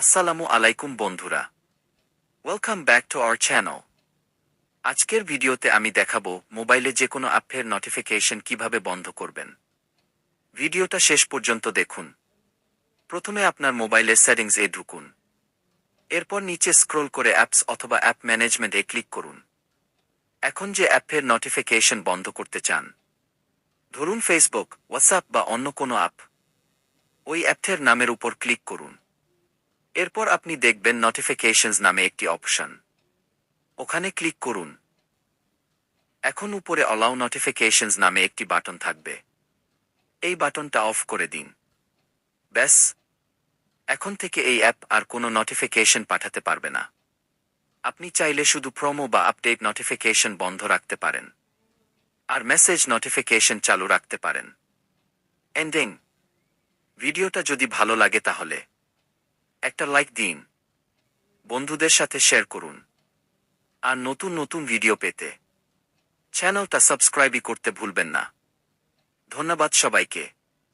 আসসালামু আলাইকুম বন্ধুরা, welcome back to our channel. আজকের ভিডিওতে আমি দেখাবো মোবাইলে যে কোনো অ্যাপের নোটিফিকেশন কিভাবে বন্ধ করবেন। ভিডিওটা শেষ পর্যন্ত দেখুন। প্রথমে আপনার মোবাইলের সেটিংস-এ ঢুকুন। এরপর নিচে স্ক্রল করে অ্যাপস অথবা অ্যাপ ম্যানেজমেন্ট-এ ক্লিক করুন। এখন যে অ্যাপের নোটিফিকেশন বন্ধ করতে চান, ধরুন ফেসবুক, হোয়াটসঅ্যাপ বা অন্য কোনো অ্যাপ, ওই অ্যাপের নামের উপর ক্লিক করুন। এরপর আপনি দেখবেন নোটিফিকেশনস নামে একটি অপশন, ওখানে ক্লিক করুন। এখন উপরে অলাউ নোটিফিকেশনস নামে একটি বাটন থাকবে, এই বাটনটা অফ করে দিন। ব্যাস, এখন থেকে এই অ্যাপ আর কোনো নোটিফিকেশন পাঠাতে পারবে না। আপনি চাইলে শুধু প্রোমো বা আপডেট নোটিফিকেশন বন্ধ রাখতে পারেন, আর মেসেজ নোটিফিকেশন চালু রাখতে পারেন। এন্ডিং। ভিডিওটা যদি ভালো লাগে তাহলে একটা লাইক দিন, বন্ধুদের সাথে শেয়ার করুন, আর নতুন নতুন ভিডিও পেতে চ্যানেলটা সাবস্ক্রাইবই করতে ভুলবেন না। ধন্যবাদ সবাইকে।